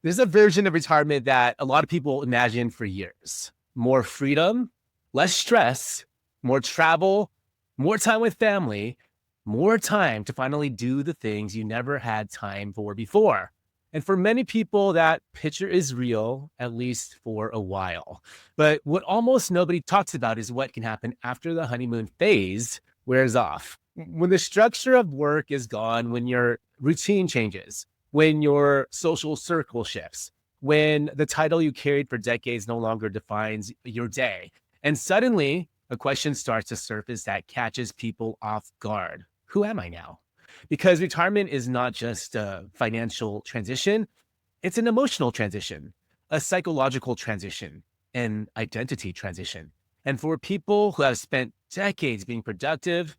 There's a version of retirement that a lot of people imagine for years. More freedom, less stress, more travel, more time with family, more time to finally do the things you never had time for before. And for many people, that picture is real, at least for a while. But what almost nobody talks about is what can happen after the honeymoon phase wears off. When the structure of work is gone, when your routine changes, when your social circle shifts, when the title you carried for decades no longer defines your day. And suddenly, a question starts to surface that catches people off guard. Who am I now? Because retirement is not just a financial transition, it's an emotional transition, a psychological transition, an identity transition. And for people who have spent decades being productive,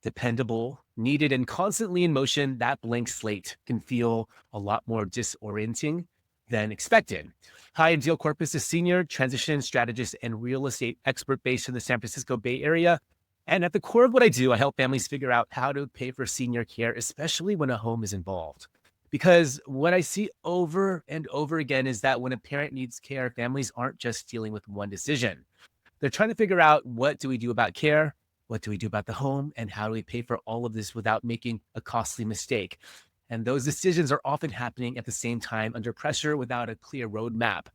dependable, needed, and constantly in motion, that blank slate can feel a lot more disorienting than expected. Hi, I'm Corpus, a senior transition strategist and real estate expert based in the San Francisco Bay Area. And at the core of what I do, I help families figure out how to pay for senior care, especially when a home is involved. Because what I see over and over again is that when a parent needs care, families aren't just dealing with one decision. They're trying to figure out, what do we do about care? What do we do about the home? And how do we pay for all of this without making a costly mistake? And those decisions are often happening at the same time under pressure without a clear roadmap.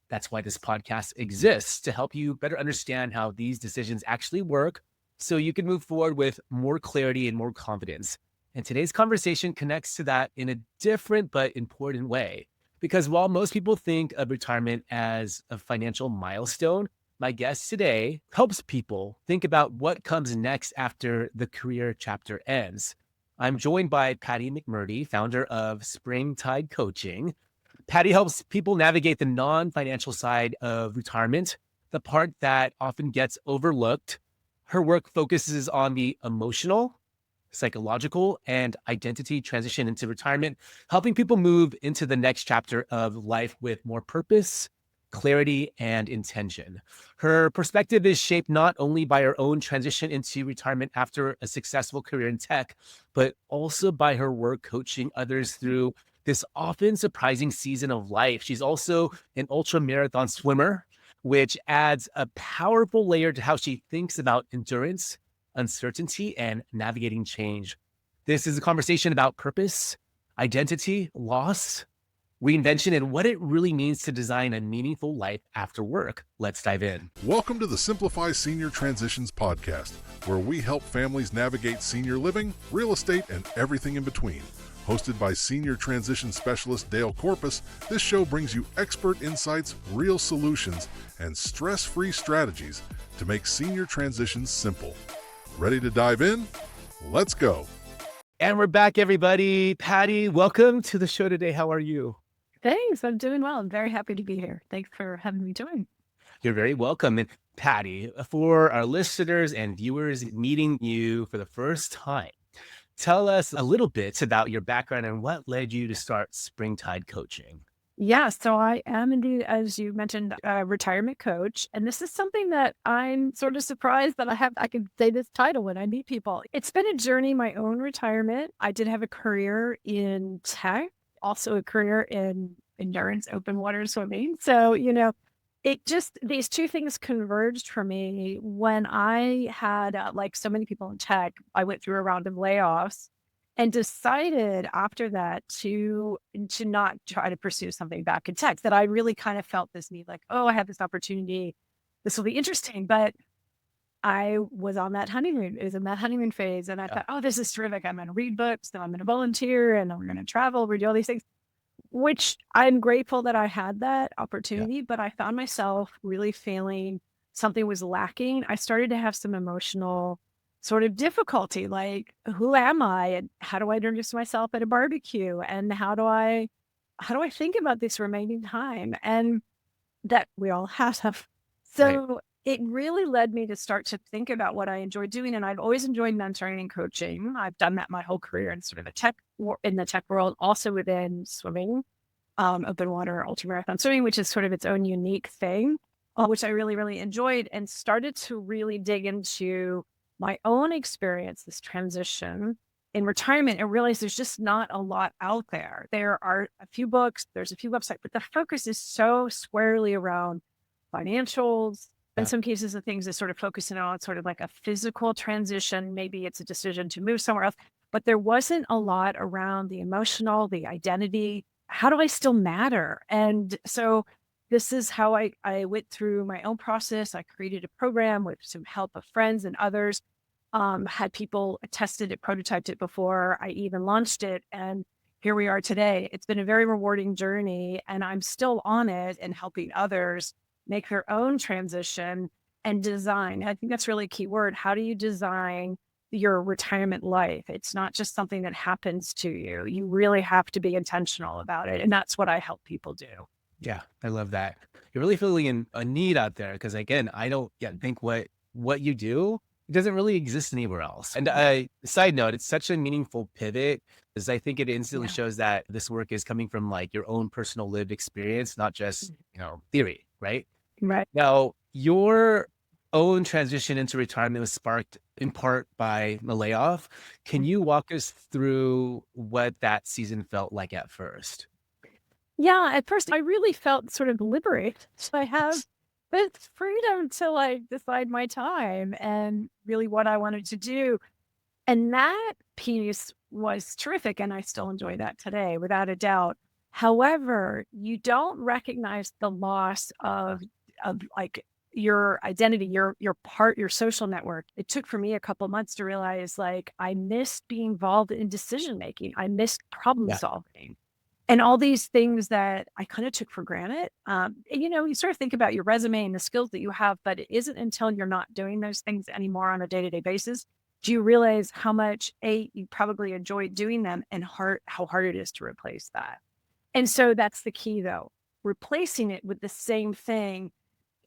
That's why this podcast exists, to help you better understand how these decisions actually work so you can move forward with more clarity and more confidence. And today's conversation connects to that in a different but important way. Because while most people think of retirement as a financial milestone, my guest today helps people think about what comes next after the career chapter ends. I'm joined by Patty McMurdy, founder of Springtide Coaching. Patty helps people navigate the non-financial side of retirement, the part that often gets overlooked. Her work focuses on the emotional, psychological, and identity transition into retirement, helping people move into the next chapter of life with more purpose, clarity, and intention. Her perspective is shaped not only by her own transition into retirement after a successful career in tech, but also by her work coaching others through this often surprising season of life. She's also an ultra marathon swimmer, which adds a powerful layer to how she thinks about endurance, uncertainty, and navigating change. This is a conversation about purpose, identity, loss, reinvention, and what it really means to design a meaningful life after work. Let's dive in. Welcome to the Simplify Senior Transitions podcast, where we help families navigate senior living, real estate, and everything in between. Hosted by Senior Transition Specialist Dale Corpus, this show brings you expert insights, real solutions, and stress-free strategies to make senior transitions simple. Ready to dive in? Let's go. And we're back, everybody. Patty, welcome to the show today. How are you? Thanks. I'm doing well. I'm very happy to be here. Thanks for having me join. You're very welcome. And Patty, for our listeners and viewers meeting you for the first time, tell us a little bit about your background and what led you to start Springtide Coaching. Yeah, so I am indeed, as you mentioned, a retirement coach. And this is something that I'm sort of surprised that I can say this title when I meet people. It's been a journey, my own retirement. I did have a career in tech, also a career in endurance, open water swimming. So, these two things converged for me when I had, like so many people in tech, I went through a round of layoffs and decided after that to not try to pursue something back in tech, that I really kind of felt this need, like, oh, I have this opportunity. This will be interesting. But I was on that honeymoon. It was in that honeymoon phase. And I thought, oh, this is terrific. I'm going to read books, then I'm going to volunteer, and we're going to travel. We're doing all these things, which I'm grateful that I had that opportunity. Yeah. But I found myself really feeling something was lacking. I started to have some emotional sort of difficulty, like, who am I, and how do I introduce myself at a barbecue, and how do I think about this remaining time, and that we all have. So right. It really led me to start to think about what I enjoy doing, and I've always enjoyed mentoring and coaching. I've done that my whole career in sort of in the tech world, also within swimming, open water, ultramarathon swimming, which is sort of its own unique thing, which I really, really enjoyed, and started to really dig into my own experience, this transition, in retirement and realized there's just not a lot out there. There are a few books, there's a few websites, but the focus is so squarely around financials. In Yeah. some cases, the things is sort of focusing on sort of like a physical transition. Maybe it's a decision to move somewhere else, but there wasn't a lot around the emotional, the identity. How do I still matter? And so this is how I went through my own process. I created a program with some help of friends and others, had people tested it, prototyped it before I even launched it. And here we are today. It's been a very rewarding journey, and I'm still on it and helping others make their own transition and design. I think that's really a key word. How do you design your retirement life? It's not just something that happens to you. You really have to be intentional about it. And that's what I help people do. Yeah, I love that. You're really feeling a need out there because again, I don't yet think what you do doesn't really exist anywhere else. And side note, it's such a meaningful pivot because I think it instantly Yeah. shows that this work is coming from like your own personal lived experience, not just, theory, right? Right. Now, your own transition into retirement was sparked in part by the layoff. Can you walk us through what that season felt like at first? Yeah, at first I really felt sort of liberated. So I have this freedom to like decide my time and really what I wanted to do. And that piece was terrific. And I still enjoy that today, without a doubt. However, you don't recognize the loss of like your identity, your social network. It took for me a couple months to realize like I missed being involved in decision making. I missed problem Yeah. solving. And all these things that I kind of took for granted. You sort of think about your resume and the skills that you have, but it isn't until you're not doing those things anymore on a day-to-day basis do you realize how much you probably enjoy doing them and how hard it is to replace that. And so that's the key, though. Replacing it with the same thing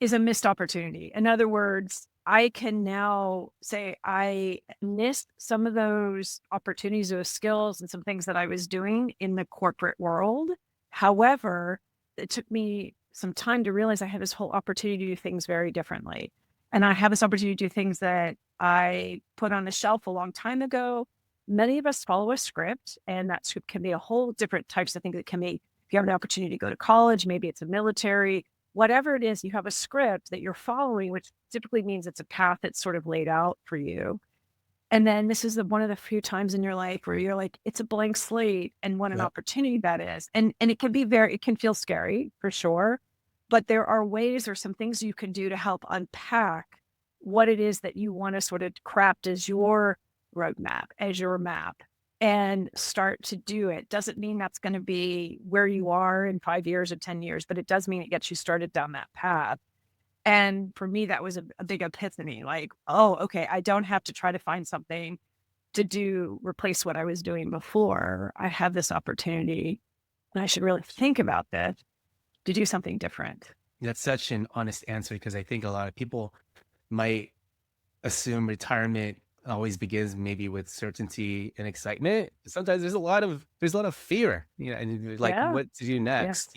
is a missed opportunity. In other words, I can now say I missed some of those opportunities, those skills, and some things that I was doing in the corporate world. However, it took me some time to realize I had this whole opportunity to do things very differently. And I have this opportunity to do things that I put on the shelf a long time ago. Many of us follow a script, and that script can be a whole different types of things. It can be if you have an opportunity to go to college, maybe it's a military, whatever it is, you have a script that you're following, which typically means it's a path that's sort of laid out for you. And then this is one of the few times in your life where you're like, it's a blank slate and what an Yep. opportunity that is. And it can be it can feel scary for sure, but there are ways or some things you can do to help unpack what it is that you want to sort of craft as your roadmap, as your map, and start to do it. Doesn't mean that's going to be where you are in 5 years or 10 years, but it does mean it gets you started down that path. And for me, that was a big epiphany like, oh, okay, I don't have to try to find something to replace what I was doing before. I have this opportunity and I should really think about this to do something different. That's such an honest answer because I think a lot of people might assume retirement always begins maybe with certainty and excitement. Sometimes there's a lot of fear, and like Yeah. what to do Yeah. next,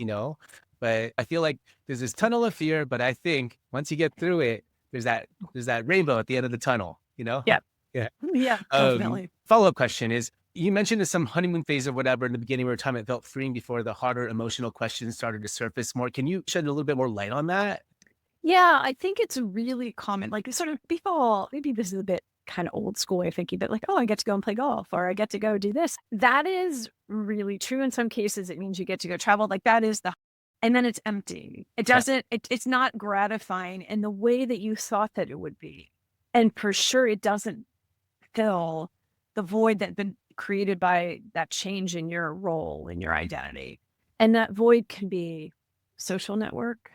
But I feel like there's this tunnel of fear, but I think once you get through it, there's that rainbow at the end of the tunnel, Yeah. Yeah. Yeah. Definitely. Follow-up question is you mentioned in some honeymoon phase or whatever in the beginning where retirement felt freeing before the harder emotional questions started to surface more. Can you shed a little bit more light on that? Yeah, I think it's really common. Like sort of people, maybe this is a bit kind of old school way of thinking, but like, oh, I get to go and play golf or I get to go do this. That is really true. In some cases, it means you get to go travel. Like that is and then it's empty. It Yeah. doesn't, it's not gratifying in the way that you thought that it would be. And for sure, it doesn't fill the void that's been created by that change in your role, in your identity. And that void can be social network.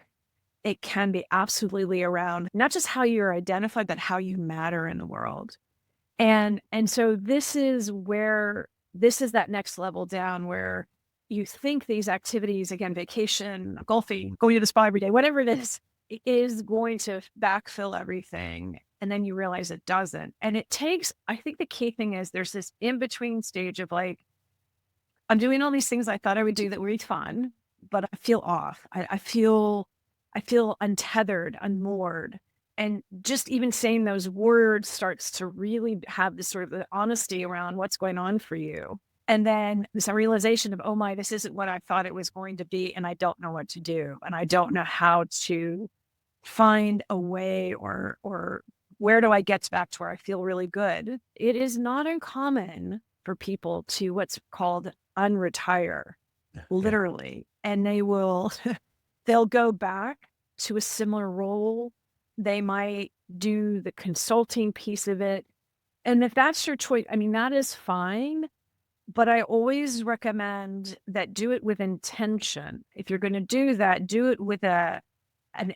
It can be absolutely around not just how you're identified, but how you matter in the world. And so this is that next level down where you think these activities, again, vacation, golfing, going to the spa every day, whatever it is going to backfill everything. And then you realize it doesn't. And it takes, I think the key thing is there's this in-between stage of like, I'm doing all these things I thought I would do that were fun, but I feel off. I feel untethered, unmoored. And just even saying those words starts to really have this sort of the honesty around what's going on for you. And then this realization of, oh my, this isn't what I thought it was going to be. And I don't know what to do. And I don't know how to find a way or where do I get back to where I feel really good. It is not uncommon for people to what's called unretire, Yeah. literally. And they'll go back to a similar role. They might do the consulting piece of it. And if that's your choice, I mean, that is fine. But I always recommend that do it with intention. If you're going to do that, do it with an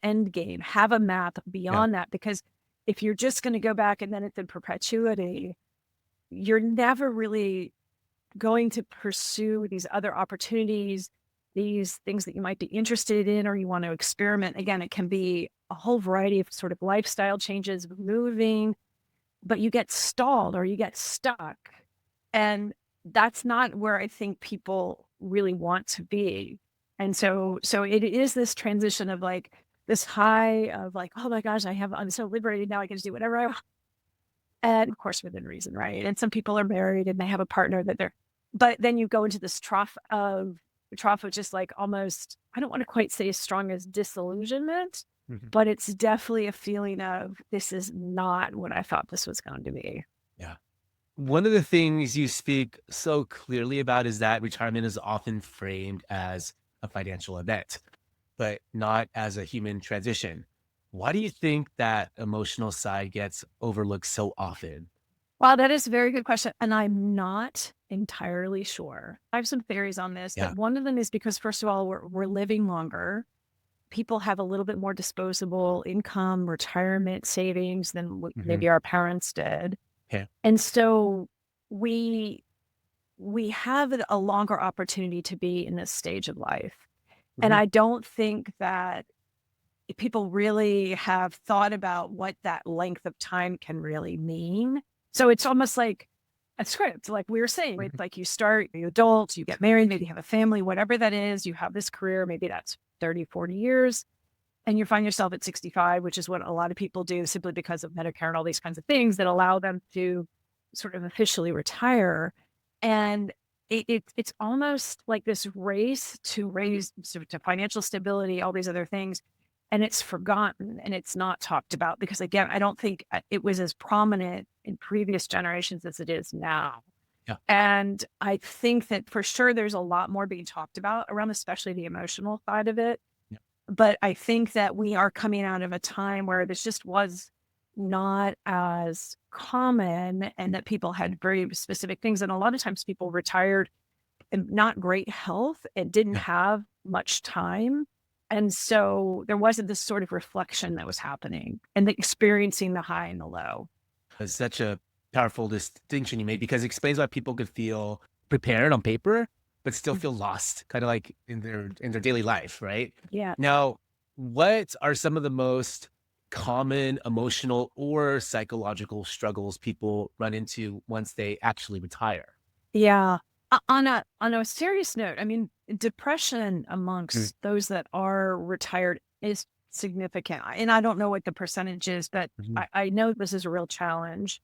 end game, have a map Yeah. beyond that, because if you're just going to go back and then it's in perpetuity, you're never really going to pursue these other opportunities, these things that you might be interested in or you want to experiment. Again, it can be a whole variety of sort of lifestyle changes, moving, but you get stalled or you get stuck. And that's not where I think people really want to be. And so it is this transition of like this high of like, oh my gosh, I'm so liberated now. I can just do whatever I want. And of course, within reason, right? And some people are married and they have a partner but then you go into this trough of just like almost, I don't want to quite say as strong as disillusionment, Mhm. but it's definitely a feeling of this is not what I thought this was going to be. Yeah. One of the things you speak so clearly about is that retirement is often framed as a financial event, but not as a human transition. Why do you think that emotional side gets overlooked so often? Wow, that is a very good question. And I'm not entirely sure. I have some theories on this, but Yeah. one of them is because, first of all, we're living longer. People have a little bit more disposable income, retirement savings than Hmm. maybe our parents did. Yeah. And so we we have a longer opportunity to be in this stage of life. And Hmm. I don't think that people really have thought about what that length of time can really mean. So it's almost like a script, like we were saying, right? Hmm. Like you start, you adult, you get married, maybe you have a family, whatever that is, you have this career, maybe that's 30, 40 years, and you find yourself at 65, which is what a lot of people do simply because of Medicare and all these kinds of things that allow them to sort of officially retire. And it's almost like this race to to financial stability, all these other things, and it's forgotten and it's not talked about because again, I don't think it was as prominent in previous generations as it is now. Yeah. And I think that for sure there's a lot more being talked about around, especially the emotional side of it. Yeah. But I think that we are coming out of a time where this just was not as common and that people had very specific things. And a lot of times people retired in not great health and didn't Yeah. have much time. And so there wasn't this sort of reflection that was happening and experiencing the high and the low. It's such a powerful distinction you made because it explains why people could feel prepared on paper, but still Mhm. feel lost, kind of like in their daily life, right? Yeah. Now, what are some of the most common emotional or psychological struggles people run into once they actually retire? Yeah. On a serious note, I mean, depression Mm. amongst those that are retired is significant. And I don't know what the percentage is, but Mhm. I know this is a real challenge.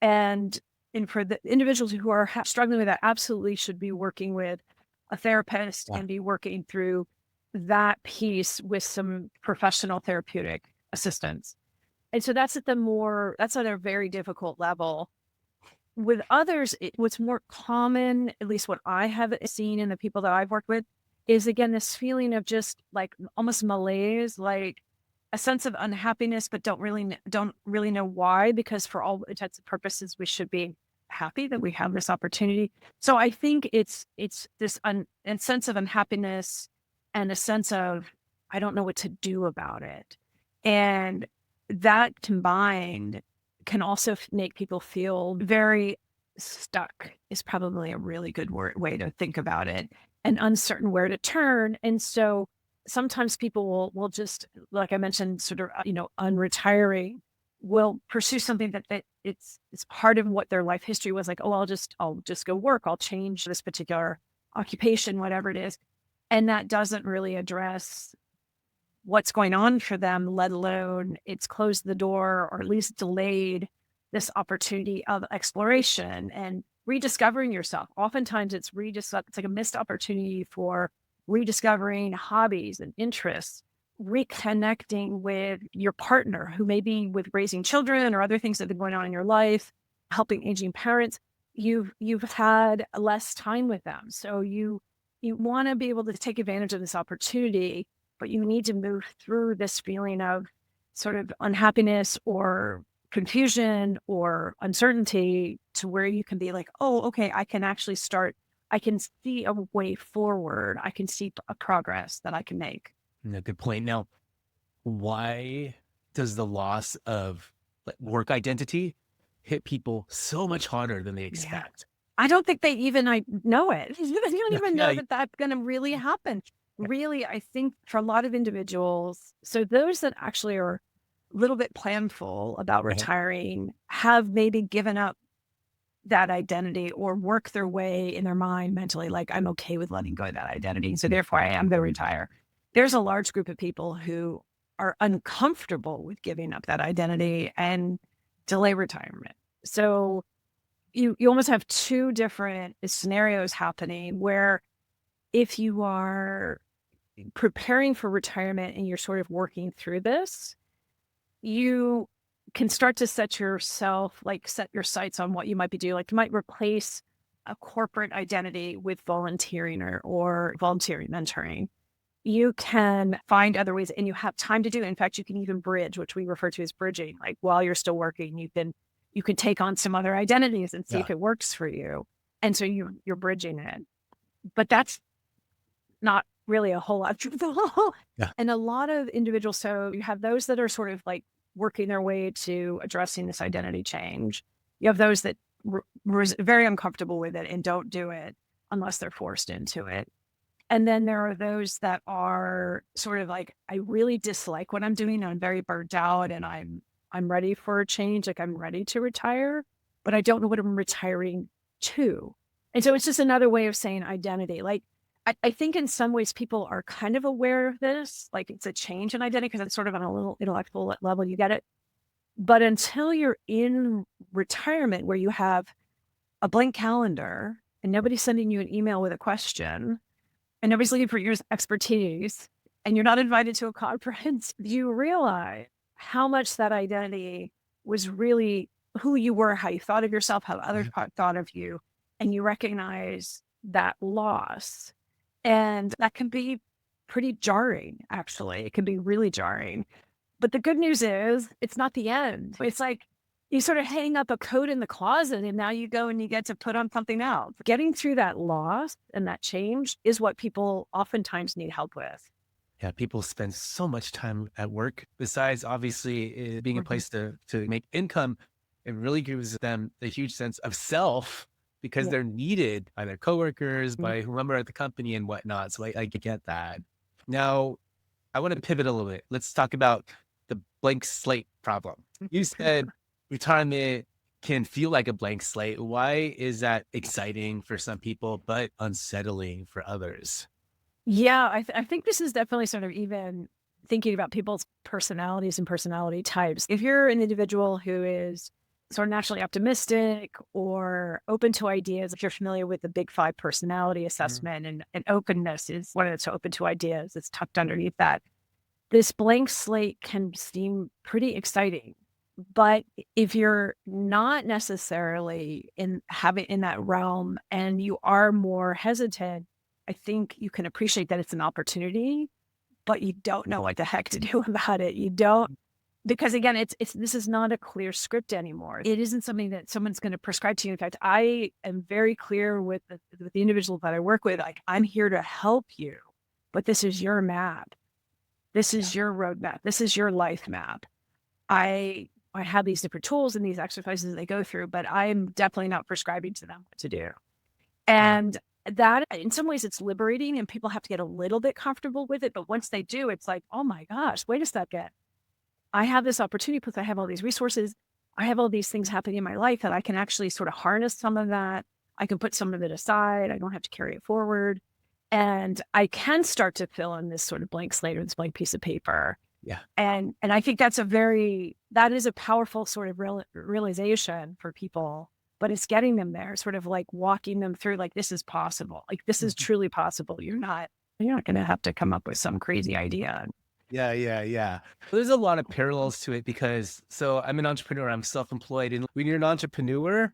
And and for the individuals who are struggling with that, absolutely should be working with a therapist Yeah. and be working through that piece with some professional therapeutic assistance. And so that's at a very difficult level. With others, what's more common, at least what I have seen in the people that I've worked with, is again this feeling of just like almost malaise, like a sense of unhappiness, but don't really know why. Because for all intents and purposes, we should be happy that we have this opportunity. So I think it's this and sense of unhappiness and a sense of I don't know what to do about it, and that combined can also make people feel very stuck is probably a really good way to think about it, and uncertain where to turn. And so sometimes people will just, like I mentioned, sort of, unretiring will pursue something that it's part of what their life history was like. Oh, I'll just go work. I'll change this particular occupation, whatever it is. And that doesn't really address what's going on for them, let alone it's closed the door or at least delayed this opportunity of exploration and rediscovering yourself. Oftentimes it's it's like a missed opportunity for rediscovering hobbies and interests, reconnecting with your partner who may be with raising children or other things that have been going on in your life, helping aging parents. You've had less time with them. So you want to be able to take advantage of this opportunity, but you need to move through this feeling of sort of unhappiness or confusion or uncertainty to where you can be like, oh, okay, I can actually start. I can see a way forward. I can see a progress that I can make. No, good point. Now, why does the loss of work identity hit people so much harder than they Yeah. expect? I don't think they even know it. They don't even know Yeah. that that's going to really happen. Really, I think for a lot of individuals, so those that actually are a little bit planful about Right. retiring have maybe given up that identity or work their way in their mind mentally, like, I'm okay with letting go of that identity. So therefore I am going to retire. There's a large group of people who are uncomfortable with giving up that identity and delay retirement. So you almost have two different scenarios happening where if you are preparing for retirement and you're sort of working through this, you can start to set your sights on what you might be doing. Like you might replace a corporate identity with volunteering or volunteering mentoring. You can find other ways and you have time to do it. In fact, you can even bridge, which we refer to as bridging. Like while you're still working, you can take on some other identities and see if it works for you. And so you're bridging it. But that's not really a whole lot truthful. Yeah. And a lot of individuals, so you have those that are sort of like working their way to addressing this identity change. You have those that were very uncomfortable with it and don't do it unless they're forced into it. And then there are those that are sort of like, I really dislike what I'm doing. I'm very burnt out and I'm ready for a change. Like I'm ready to retire, but I don't know what I'm retiring to. And so it's just another way of saying identity. Like I think in some ways people are kind of aware of this, like it's a change in identity because it's sort of on a little intellectual level, you get it. But until you're in retirement where you have a blank calendar and nobody's sending you an email with a question and nobody's looking for your expertise and you're not invited to a conference, you realize how much that identity was really who you were, how you thought of yourself, how others thought of you, and you recognize that loss. And that can be pretty jarring, actually. It can be really jarring. But the good news is it's not the end. It's like you sort of hang up a coat in the closet and now you go and you get to put on something else. Getting through that loss and that change is what people oftentimes need help with. Yeah, people spend so much time at work. Besides, obviously, it being a place to make income, it really gives them a huge sense of self because they're needed by their coworkers, by whoever at the company and whatnot. So I get that. Now, I want to pivot a little bit. Let's talk about the blank slate problem. You said retirement can feel like a blank slate. Why is that exciting for some people, but unsettling for others? Yeah, I think this is definitely sort of even thinking about people's personalities and personality types. If you're an individual who is sort of naturally optimistic or open to ideas, if you're familiar with the Big Five personality assessment and openness is one that's open to ideas, it's tucked underneath that. This blank slate can seem pretty exciting. But if you're not necessarily in that realm and you are more hesitant, I think you can appreciate that it's an opportunity, but you don't know what the heck to do about it. You don't, because again, this is not a clear script anymore. It isn't something that someone's going to prescribe to you. In fact, I am very clear with the individuals that I work with, like I'm here to help you, but this is your map. This is your roadmap. This is your life map. I have these different tools and these exercises they go through, but I'm definitely not prescribing to them what to do. And that in some ways it's liberating and people have to get a little bit comfortable with it. But once they do, it's like, oh my gosh, wait a second. I have this opportunity because I have all these resources. I have all these things happening in my life that I can actually sort of harness some of that. I can put some of it aside. I don't have to carry it forward. And I can start to fill in this sort of blank slate or this blank piece of paper. Yeah. And I think that is a powerful sort of realization for people, but it's getting them there, sort of like walking them through, like, this is possible. Like, this is truly possible. You're not going to have to come up with some crazy idea. Yeah, yeah, yeah. There's a lot of parallels to it because I'm an entrepreneur, I'm self-employed. And when you're an entrepreneur,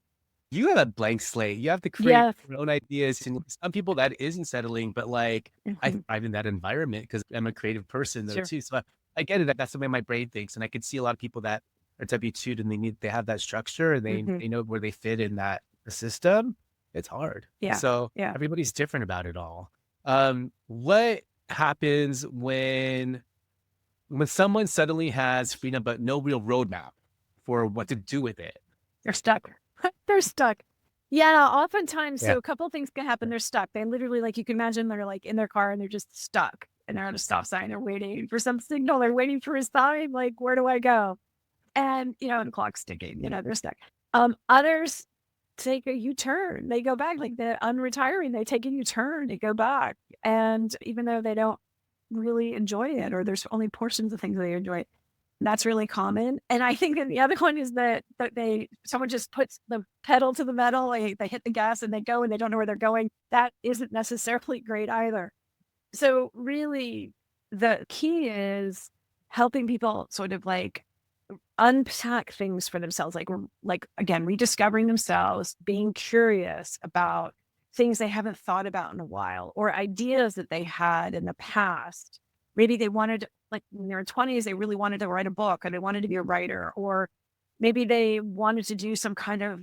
you have a blank slate. You have to create Yes. your own ideas. And some people that isn't settling, but like I Mhm. thrive in that environment because I'm a creative person though Sure. too. So I get it. That's the way my brain thinks. And I could see a lot of people that are W-2'd and they have that structure and Mhm. they know where they fit in that system. It's hard. Yeah. So Yeah. everybody's different about it all. What happens when someone suddenly has freedom, but no real roadmap for what to do with it? They're stuck. They're stuck. Yeah, oftentimes. Yeah. So a couple of things can happen. They're stuck. They literally, like, you can imagine they're like in their car and they're just stuck and they're at a stop sign. They're waiting for some signal. They're waiting for a sign. Like, where do I go? And, the clock's ticking, they're stuck. Others take a U-turn. They go back, like the unretiring, they take a U-turn, they go back. And even though they don't really enjoy it, or there's only portions of things they enjoy, that's really common. And I think that the other one is that someone just puts the pedal to the metal, they hit the gas and they go and they don't know where they're going. That isn't necessarily great either. So really, the key is helping people sort of like unpack things for themselves, like again, rediscovering themselves, being curious about things they haven't thought about in a while, or ideas that they had in the past. Maybe they wanted, like in their 20s, they really wanted to write a book, or they wanted to be a writer, or maybe they wanted to do some kind of,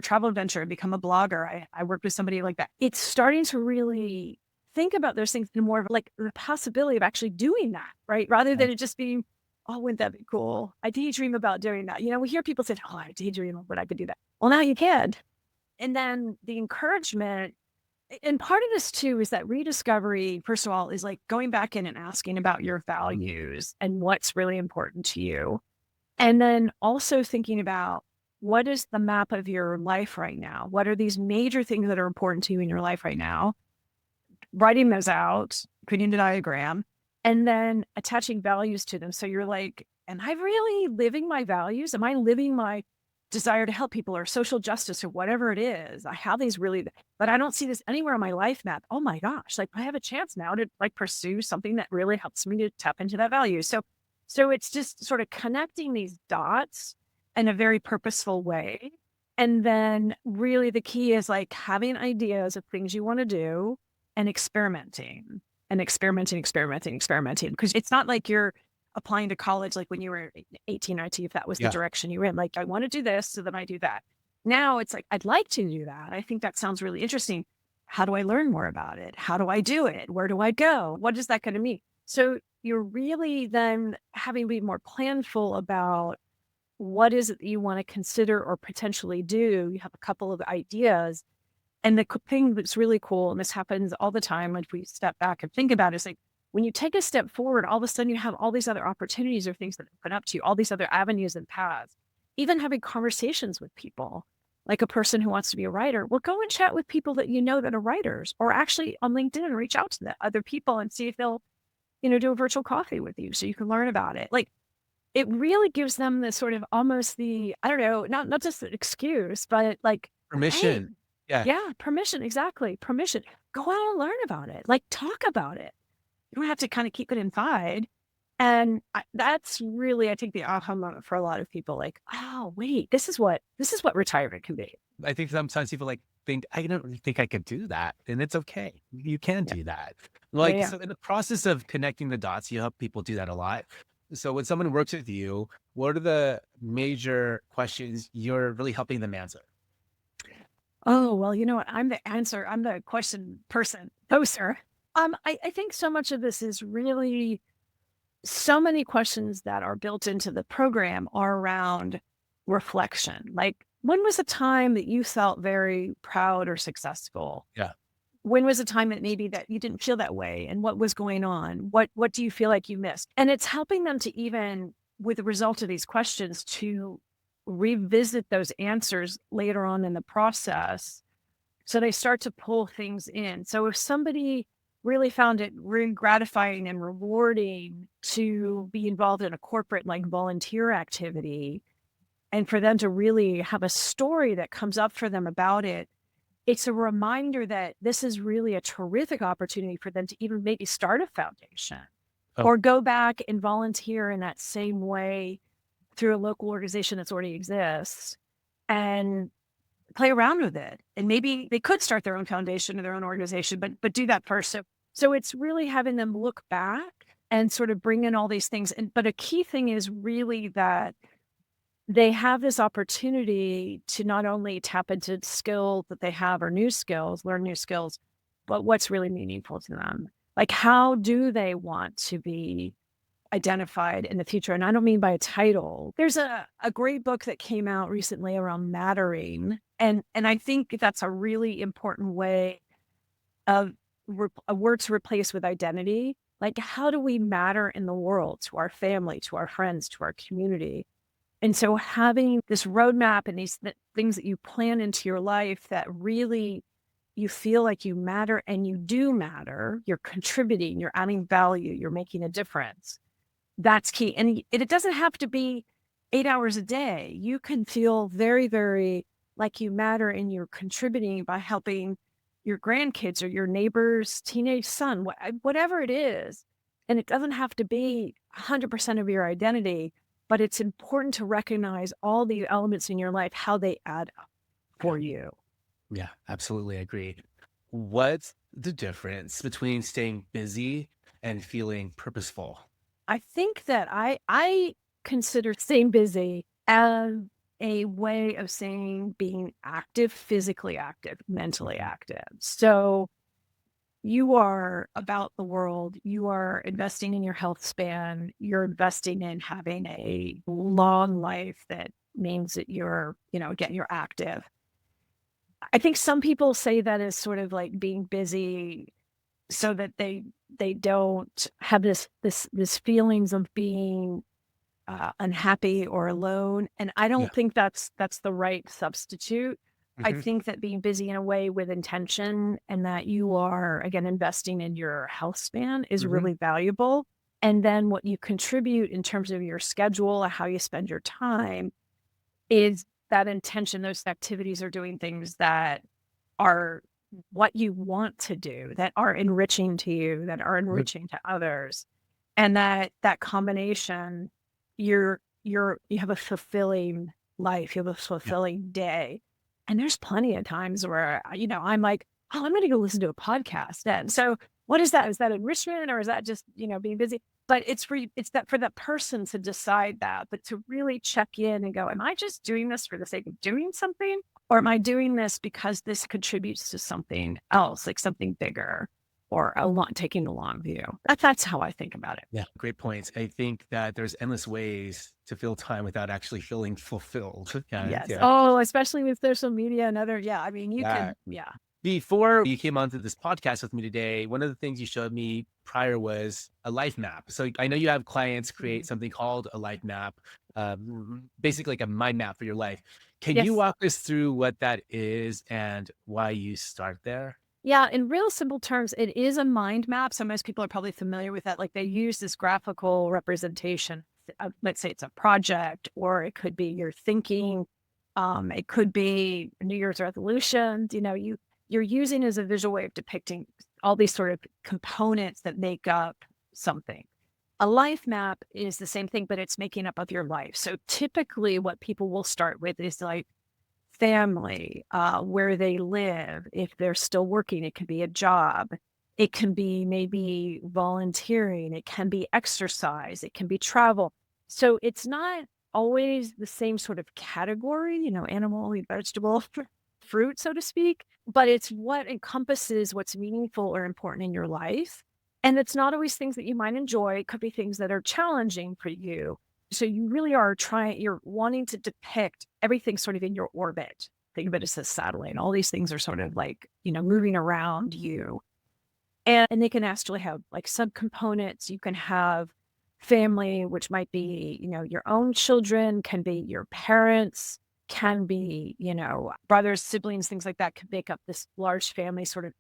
travel adventure, and become a blogger. I worked with somebody like that. It's starting to really think about those things in more of like the possibility of actually doing that, right? Rather than it just being, oh, wouldn't that be cool? I daydream about doing that. We hear people say, oh, I daydream, but I could do that. Well, now you can. And then the encouragement, and part of this too, is that rediscovery, first of all, is like going back in and asking about your values and what's really important to you. And then also thinking about, what is the map of your life right now? What are these major things that are important to you in your life right now? Writing those out, putting a diagram, and then attaching values to them. So you're like, am I really living my values? Am I living my desire to help people, or social justice, or whatever it is? I have these really, but I don't see this anywhere on my life map. Oh my gosh, like I have a chance now to like pursue something that really helps me to tap into that value. So it's just sort of connecting these dots in a very purposeful way. And then really the key is like having ideas of things you want to do and experimenting. Because it's not like you're applying to college like when you were 18, 19, if that was the Yeah. direction you were in. Like, I want to do this, so then I do that. Now it's like, I'd like to do that. I think that sounds really interesting. How do I learn more about it? How do I do it? Where do I go? What is that going to mean? So you're really then having to be more planful about what is it that you want to consider or potentially do. You have a couple of ideas. And the thing that's really cool, and this happens all the time if we step back and think about it, is like, when you take a step forward, all of a sudden you have all these other opportunities or things that open up to you, all these other avenues and paths. Even having conversations with people, like a person who wants to be a writer, well, go and chat with people that you know that are writers, or actually on LinkedIn, reach out to the other people and see if they'll, do a virtual coffee with you so you can learn about it. Like, it really gives them the sort of almost the, I don't know, not just an excuse, but like, Permission. hey, Yeah. yeah, permission. Exactly. Permission. Go out and learn about it. Like, talk about it. You don't have to kind of keep it inside. And that's really, I think, the aha moment for a lot of people. Like, oh, wait, this is what retirement can be. I think sometimes people think, I don't really think I could do that. And it's okay. You can do that. Like, Yeah. so in the process of connecting the dots, you help people do that a lot. So when someone works with you, what are the major questions you're really helping them answer? Oh, well, you know what? I'm the answer. I'm the question person, poster. I think so much of this is really, so many questions that are built into the program are around reflection. Like, when was a time that you felt very proud or successful? Yeah. When was a time that maybe that you didn't feel that way? And what was going on? What do you feel like you missed? And it's helping them to, even with the result of these questions, to revisit those answers later on in the process So they start to pull things in. So if somebody really found it really gratifying and rewarding to be involved in a corporate like volunteer activity, and for them to really have a story that comes up for them about it, it's a reminder that this is really a terrific opportunity for them to even maybe start a foundation Oh, or go back and volunteer in that same way through a local organization that's already exists and play around with it. And maybe they could start their own foundation or their own organization, but do that first. So it's really having them look back and sort of bring in all these things. And but a key thing is really that they have this opportunity to not only tap into skills that they have or new skills, learn new skills, but what's really meaningful to them. Like, how do they want to be identified in the future? And I don't mean by a title. There's a great book that came out recently around mattering. And I think that's a really important way of a word to replace with identity. Like, how do we matter in the world to our family, to our friends, to our community? And so having this roadmap and these things that you plan into your life that really you feel like you matter and you do matter, you're contributing, you're adding value, you're making a difference. That's key. And it doesn't have to be 8 hours a day. You can feel very, very like you matter and you're contributing by helping your grandkids or your neighbor's teenage son, whatever it is. And it doesn't have to be 100% of your identity, but it's important to recognize all the elements in your life, how they add up yeah. for you. Yeah, absolutely agree. What's the difference between staying busy and feeling purposeful? I think that I consider staying busy as a way of saying being active, physically active, mentally Mhm. active. So you are about the world, you are investing in your health span, you're investing in having a long life that means that you're, again, you're active. I think some people say that as sort of like being busy so that they don't have this feelings of being unhappy or alone. And I Yeah. don't think that's the right substitute. I Hmm. think that being busy in a way with intention and that you are, again, investing in your health span is Hmm. really valuable. And then what you contribute in terms of your schedule, how you spend your time is that intention. Those activities are doing things that are what you want to do, that are enriching to you, that are enriching to others. And that combination, you have a fulfilling life, you have a Yeah. fulfilling day. And there's plenty of times where, I'm like, oh, I'm gonna go listen to a podcast then. So what is that? Is that enrichment or is that just, being busy? But it's that for that person to decide that, but to really check in and go, am I just doing this for the sake of doing something? Or am I doing this because this contributes to something else, like something bigger or taking a long view? That's how I think about it. Yeah, great points. I think that there's endless ways to fill time without actually feeling fulfilled. And Yes. yeah, Oh, especially with social media and other, yeah. I mean, you yeah. can, yeah. Before you came onto this podcast with me today, one of the things you showed me prior was a life map. So I know you have clients create Mhm. something called a life map, basically like a mind map for your life. Can you Yes. walk us through what that is and why you start there? Yeah, in real simple terms, it is a mind map. So most people are probably familiar with that. Like they use this graphical representation. Let's say it's a project, or it could be your thinking. It could be New Year's resolutions. You're using as a visual way of depicting all these sort of components that make up something. A life map is the same thing, but it's making up of your life. So typically, what people will start with is like family, where they live, if they're still working, it could be a job. It can be maybe volunteering. It can be exercise. It can be travel. So it's not always the same sort of category, animal, vegetable, fruit, so to speak, but it's what encompasses what's meaningful or important in your life. And it's not always things that you might enjoy. It could be things that are challenging for you. So you really you're wanting to depict everything sort of in your orbit. Think of it as a satellite. All these things are sort of like, moving around you. And they can actually have like subcomponents. You can have family, which might be, your own children, can be your parents, can be, brothers, siblings, things like that could make up this large family sort of,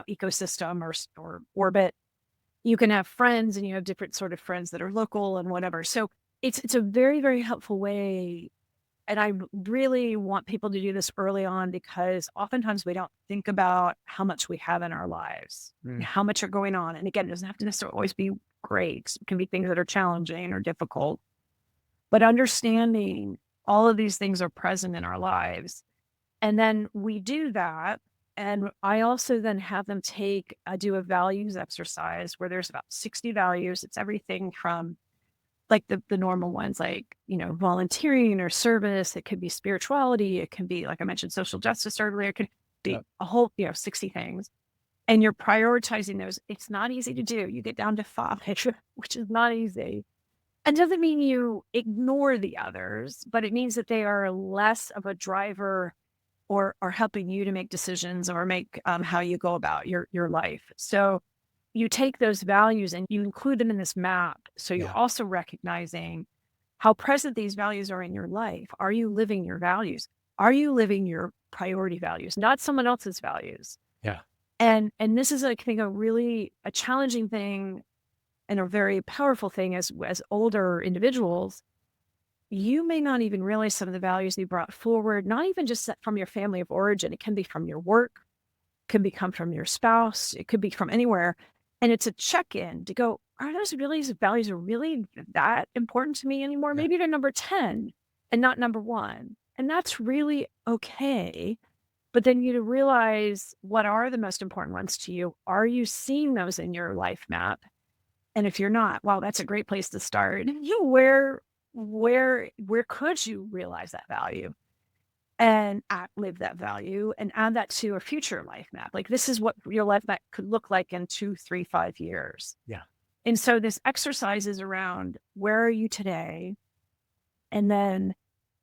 ecosystem or orbit. You can have friends and you have different sort of friends that are local and whatever. So it's a very, very helpful way. And I really want people to do this early on because oftentimes we don't think about how much we have in our lives, and how much are going on. And again, it doesn't have to necessarily always be great. It can be things that are challenging or difficult, but understanding all of these things are present in our lives. And then we do that. And I also then have them do a values exercise where there's about 60 values. It's everything from like the normal ones, like, volunteering or service. It could be spirituality. It can be, like I mentioned, social justice earlier. It could be a whole, 60 things. And you're prioritizing those. It's not easy to do. You get down to 5, which is not easy. And doesn't mean you ignore the others, but it means that they are less of a driver or are helping you to make decisions or make how you go about your life. So you take those values and you include them in this map. So you're also recognizing how present these values are in your life. Are you living your values? Are you living your priority values, not someone else's values? Yeah. And this is, I think, a challenging thing and a very powerful thing as older individuals. You may not even realize some of the values you brought forward, not even just from your family of origin. It can be from your work, can become from your spouse. It could be from anywhere. And it's a check-in to go, are those values are really that important to me anymore? Yeah. Maybe they're number 10 and not number 1. And that's really okay. But then you realize, what are the most important ones to you? Are you seeing those in your life map? And if you're not, wow, that's a great place to start. Where could you realize that value and live that value and add that to a future life map? Like, this is what your life map could look like in 2, 3, 5 years. Yeah. And so this exercise is around, where are you today? And then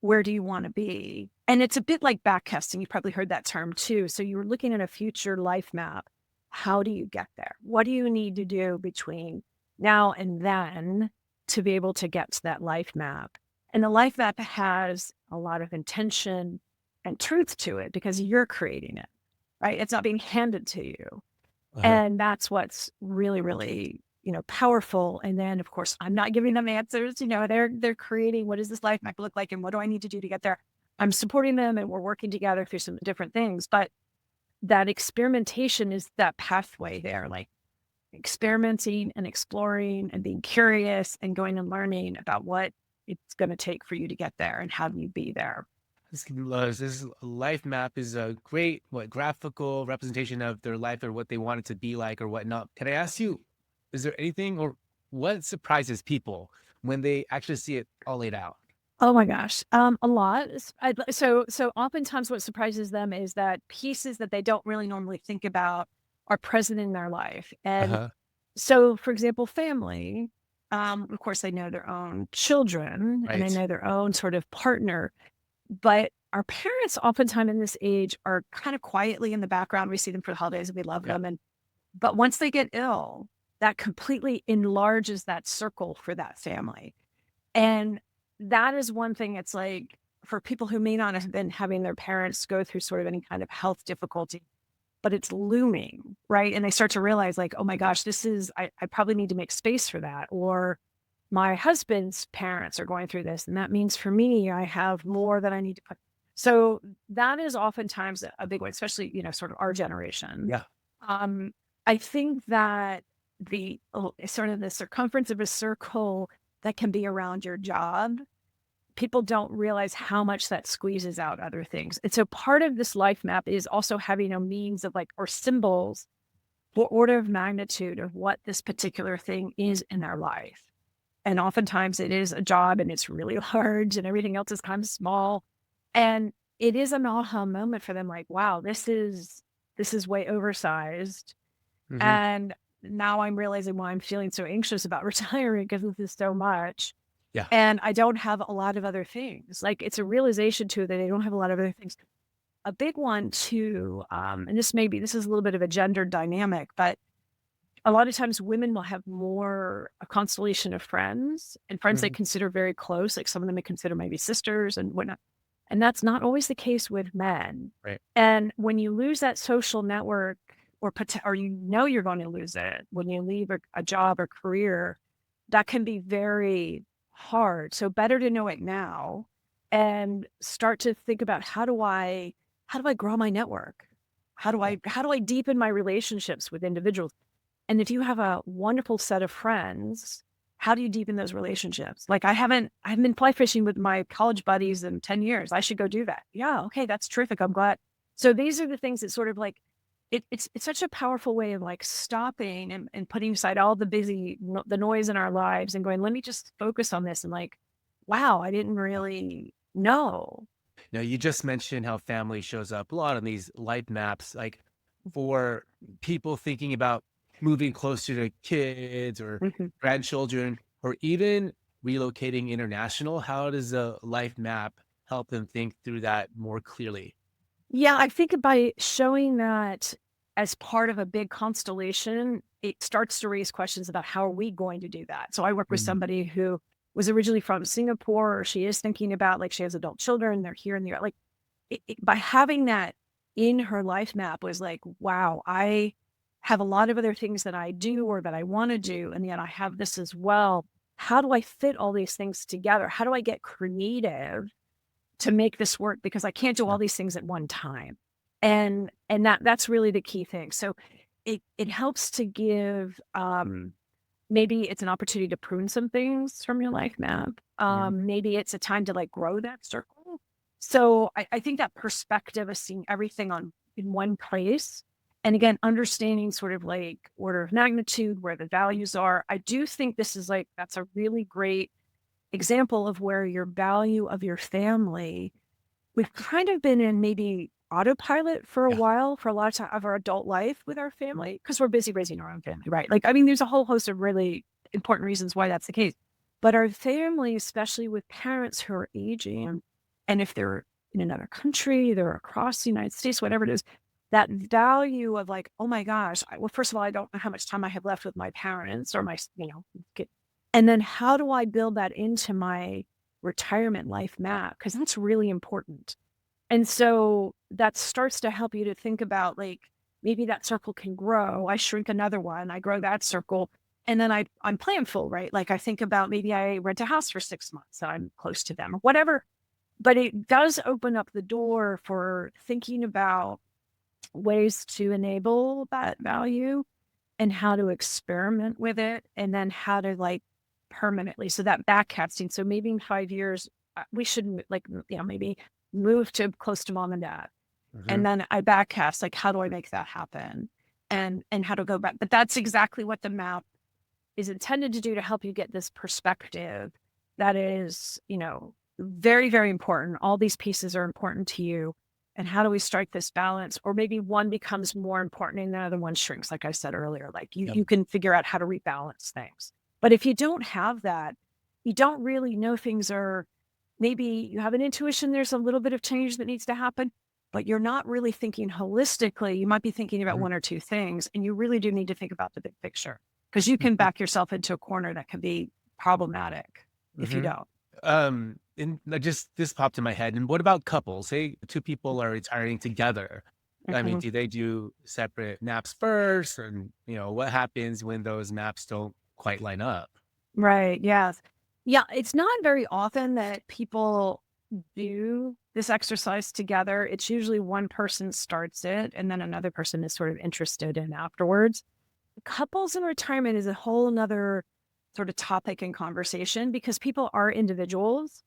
where do you want to be? And it's a bit like backcasting. You probably heard that term too. So you're looking at a future life map. How do you get there? What do you need to do between now and then to be able to get to that life map? And the life map has a lot of intention and truth to it because you're creating it, right? It's not being handed to you. And that's what's really, really, powerful. And then, of course, I'm not giving them answers. They're creating, what does this life map look like and what do I need to do to get there? I'm supporting them and we're working together through some different things. But that experimentation is that pathway there, like experimenting and exploring and being curious and going and learning about what it's going to take for you to get there and how do you be there. This life map is a great graphical representation of their life or what they want it to be like or whatnot. Can I ask you, is there anything or what surprises people when they actually see it all laid out? Oh my gosh. A lot. So oftentimes what surprises them is that pieces that they don't really normally think about are present in their life. And so, for example, family, of course, they know their own children and they know their own sort of partner. But our parents oftentimes in this age are kind of quietly in the background. We see them for the holidays and we love them. But once they get ill, that completely enlarges that circle for that family. And that is one thing. It's like, for people who may not have been having their parents go through sort of any kind of health difficulty, but it's looming, right? And they start to realize, like, oh my gosh, I probably need to make space for that. Or my husband's parents are going through this. And that means for me, I have more that I need to put. So that is oftentimes a big one, especially, sort of our generation. Yeah. I think that the sort of the circumference of a circle that can be around your job, people don't realize how much that squeezes out other things. And so part of this life map is also having a means of or symbols for order of magnitude of what this particular thing is in their life. And oftentimes it is a job and it's really large and everything else is kind of small. And it is an aha moment for them, like, wow, this is way oversized. And now I'm realizing why I'm feeling so anxious about retiring, because this is so much. Yeah. And I don't have a lot of other things. Like, it's a realization too that I don't have a lot of other things. A big one too, and this is a little bit of a gender dynamic, but a lot of times women will have more a constellation of friends and friends they consider very close. Like, some of them they consider maybe sisters and whatnot. And that's not always the case with men. Right. And when you lose that social network, or you know you're going to lose it when you leave a job or career, that can be very hard. So better to know it now and start to think about how do I grow my network? How do I deepen my relationships with individuals? And if you have a wonderful set of friends, how do you deepen those relationships? Like I haven't been fly fishing with my college buddies in 10 years. I should go do that. Yeah, okay, that's terrific. I'm glad. So these are the things that sort of like it's such a powerful way of like stopping and putting aside all the the noise in our lives and going, let me just focus on this and like, wow, I didn't really know. Now, you just mentioned how family shows up a lot on these life maps. Like for people thinking about moving closer to kids or Mhm. grandchildren, or even relocating international, how does a life map help them think through that more clearly? Yeah, I think by showing that as part of a big constellation, it starts to raise questions about how are we going to do that. So I work with Mm, somebody who was originally from Singapore, or she is thinking about like she has adult children, they're here in the like by having that in her life map was like, wow, I have a lot of other things that I do or that I want to do, and yet I have this as well. How do I fit all these things together? How do I get creative to make this work because I can't do yeah. all these things at one time. And that's really the key thing. So it helps to give maybe it's an opportunity to prune some things from your life map. Mhm. Maybe it's a time to like grow that circle. So I think that perspective of seeing everything on in one place. And again, understanding sort of like order of magnitude, where the values are. I do think this is like that's a really great example of where your value of your family we've kind of been in maybe autopilot for a Yeah. while for a lot of time of our adult life with our family because we're busy raising our own family, right? Like, I mean, there's a whole host of really important reasons why that's the case. But our family, especially with parents who are aging, and if they're in another country, they're across the United States, whatever it is, that value of like, oh my gosh, well, first of all, I don't know how much time I have left with my parents or and then how do I build that into my retirement life map? Because that's really important. And so that starts to help you to think about like maybe that circle can grow. I shrink another one, I grow that circle. And then I'm planful, right? Like I think about maybe I rent a house for 6 months and I'm close to them or whatever. But it does open up the door for thinking about ways to enable that value and how to experiment with it and then how to like permanently. So that backcasting. So maybe in 5 years, we should maybe move to close to mom and dad. And Mhm. then I backcast, like, how do I make that happen? And how to go back. But that's exactly what the map is intended to do to help you get this perspective that is, very, very important. All these pieces are important to you. And how do we strike this balance? Or maybe one becomes more important and the other one shrinks, like I said earlier. Like Yep. you can figure out how to rebalance things. But if you don't have that, you don't really know things are maybe you have an intuition, there's a little bit of change that needs to happen, but you're not really thinking holistically. You might be thinking about Mhm. one or two things, and you really do need to think about the big picture because you can Mhm. back yourself into a corner that can be problematic if you Mhm. don't. And just this popped in my head. And what about couples? Say two people are retiring together. I mean, Mhm. do they do separate maps first? And, what happens when those maps don't quite line up? Right. Yes. Yeah. It's not very often that people do this exercise together. It's usually one person starts it and then another person is sort of interested in afterwards. Couples in retirement is a whole nother sort of topic and conversation because people are individuals.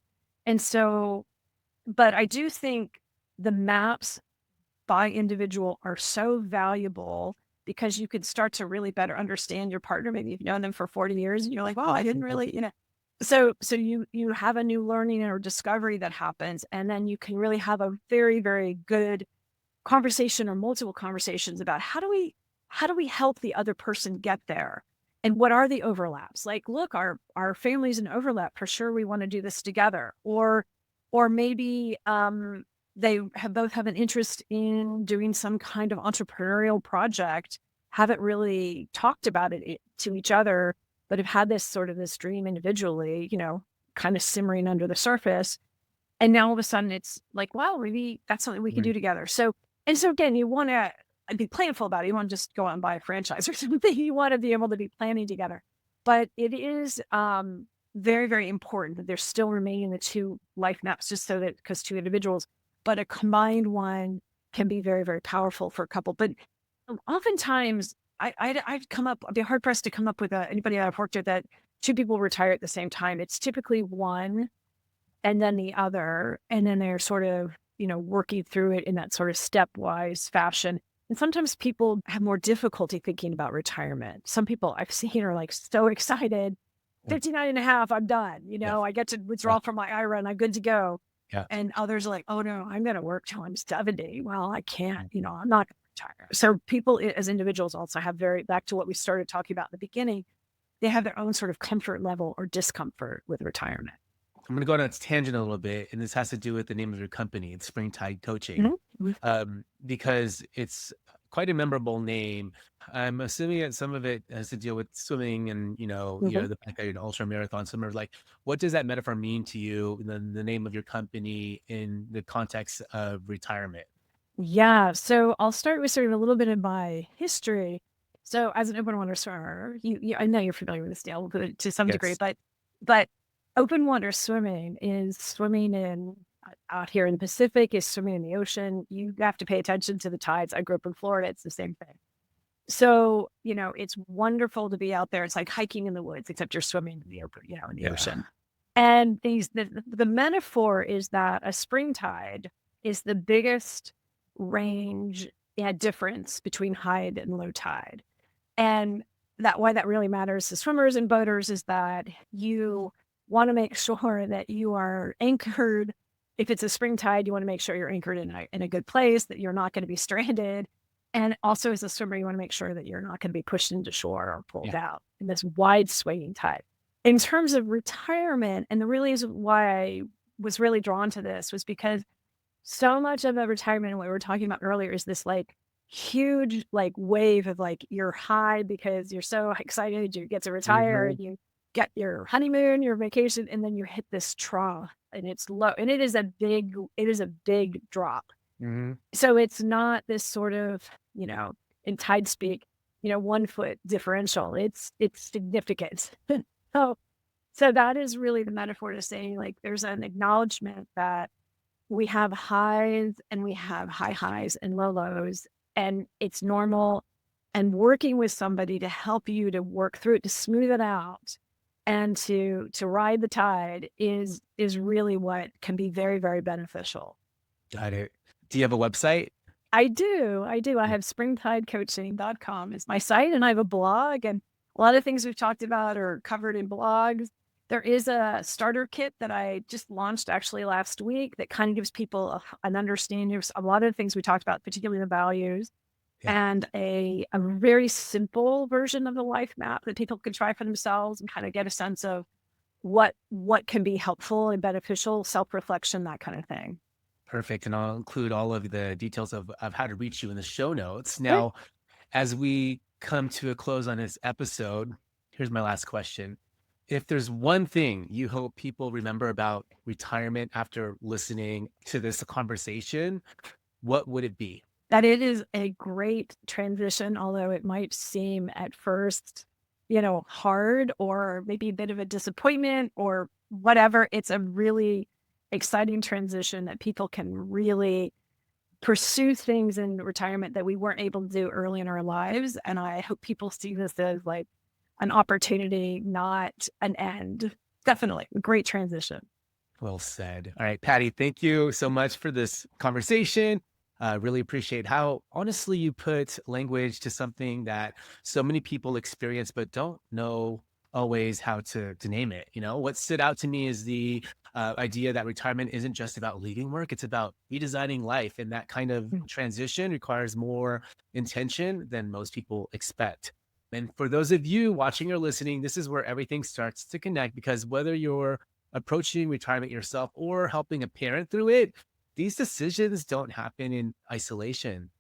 And so, but I do think the maps by individual are so valuable because you could start to really better understand your partner. Maybe you've known them for 40 years and you're like, oh, I didn't really, So you have a new learning or discovery that happens, and then you can really have a very, very good conversation or multiple conversations about how do we help the other person get there? And what are the overlaps? Like, look, our family's an overlap for sure. We want to do this together. Or maybe they have both have an interest in doing some kind of entrepreneurial project, haven't really talked about it to each other, but have had this sort of this dream individually, kind of simmering under the surface And now all of a sudden it's like, wow, maybe that's something we can do Right. together. So again, you want to be planful about it. You want to just go out and buy a franchise or something. You want to be able to be planning together. But it is very, very important that there's still remaining the two life maps, just so that because two individuals, but a combined one can be very, very powerful for a couple. But oftentimes, I'd be hard pressed to come up with anybody I've worked with that two people retire at the same time. It's typically one and then the other, and then they're sort of, working through it in that sort of stepwise fashion. And sometimes people have more difficulty thinking about retirement. Some people I've seen are like so excited, Yeah. 59 and a half, I'm done. Yeah. I get to Yeah. withdraw from my IRA and I'm good to go. Yeah. And others are like, oh no, I'm going to work till I'm 70. Well, I can't, Mm. I'm not going to retire. So people as individuals also have back to what we started talking about in the beginning, they have their own sort of comfort level or discomfort with retirement. I'm going to go on a tangent a little bit, and this has to do with the name of your company. It's Springtide Coaching, Mhm. because it's quite a memorable name. I'm assuming that some of it has to deal with swimming and, Mhm. the fact that you're an ultra marathon swimmer. Like, what does that metaphor mean to you, the name of your company in the context of retirement? Yeah. So I'll start with sort of a little bit of my history. So as an open water swimmer, I know you're familiar with this, Dale, to some degree, Yes. but open water swimming is swimming in out here in the Pacific, is swimming in the ocean. You have to pay attention to the tides. I grew up in Florida. It's the same thing. So, it's wonderful to be out there. It's like hiking in the woods, except you're swimming in the open, in the Yeah. ocean. And the metaphor is that a spring tide is the biggest range difference between high and low tide. And that why that really matters to swimmers and boaters is that you want to make sure that you are anchored. If it's a spring tide, you want to make sure you're anchored in a good place, that you're not going to be stranded. And also as a swimmer, you want to make sure that you're not going to be pushed into shore or pulled Yeah. out in this wide swaying tide. In terms of retirement, and the reason why I was really drawn to this was because so much of a retirement, and what we were talking about earlier, is this like huge like wave of like you're high because you're so excited you get to retire Mhm. and you get your honeymoon, your vacation, and then you hit this trough and it's low. And it is a big drop. Mhm. So it's not this sort of, in tide speak, 1 foot differential. It's significant. So so that is really the metaphor to saying like there's an acknowledgement that we have highs and we have high highs and low lows, and it's normal. And working with somebody to help you to work through it, to smooth it out, and to ride the tide is really what can be very, very beneficial. Got it. Do you have a website? I do. I do. I have springtidecoaching.com is my site, and I have a blog, and a lot of things we've talked about are covered in blogs. There is a starter kit that I just launched actually last week that kind of gives people an understanding of a lot of the things we talked about, particularly the values, Yeah. and a very simple version of the life map that people can try for themselves and kind of get a sense of what can be helpful and beneficial, self-reflection, that kind of thing. Perfect. And I'll include all of the details of how to reach you in the show notes. Great. Now, as we come to a close on this episode, here's my last question. If there's one thing you hope people remember about retirement after listening to this conversation, what would it be? That it is a great transition, although it might seem at first, hard or maybe a bit of a disappointment or whatever. It's a really exciting transition that people can really pursue things in retirement that we weren't able to do early in our lives. And I hope people see this as like an opportunity, not an end. Definitely a great transition. Well said. All right, Patty, thank you so much for this conversation. Really appreciate how honestly you put language to something that so many people experience but don't know always how to name it. What stood out to me is the idea that retirement isn't just about leaving work; it's about redesigning life, and that kind of Mm. transition requires more intention than most people expect. And for those of you watching or listening, this is where everything starts to connect because whether you're approaching retirement yourself or helping a parent through it, these decisions don't happen in isolation.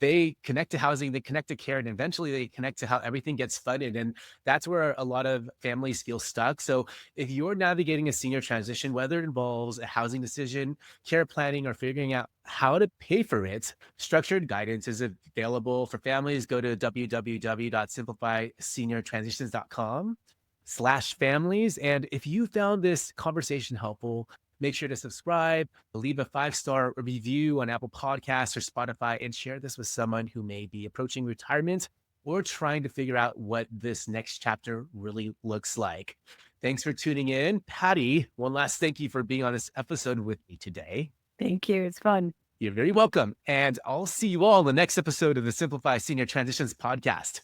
they connect to housing, they connect to care, and eventually they connect to how everything gets funded. And that's where a lot of families feel stuck. So if you're navigating a senior transition, whether it involves a housing decision, care planning, or figuring out how to pay for it, structured guidance is available for families. Go to www.simplifyseniortransitions.com/families. And if you found this conversation helpful, make sure to subscribe, leave a 5-star review on Apple Podcasts or Spotify, and share this with someone who may be approaching retirement or trying to figure out what this next chapter really looks like. Thanks for tuning in. Patty, one last thank you for being on this episode with me today. Thank you. It's fun. You're very welcome. And I'll see you all in the next episode of the Simplify Senior Transitions podcast.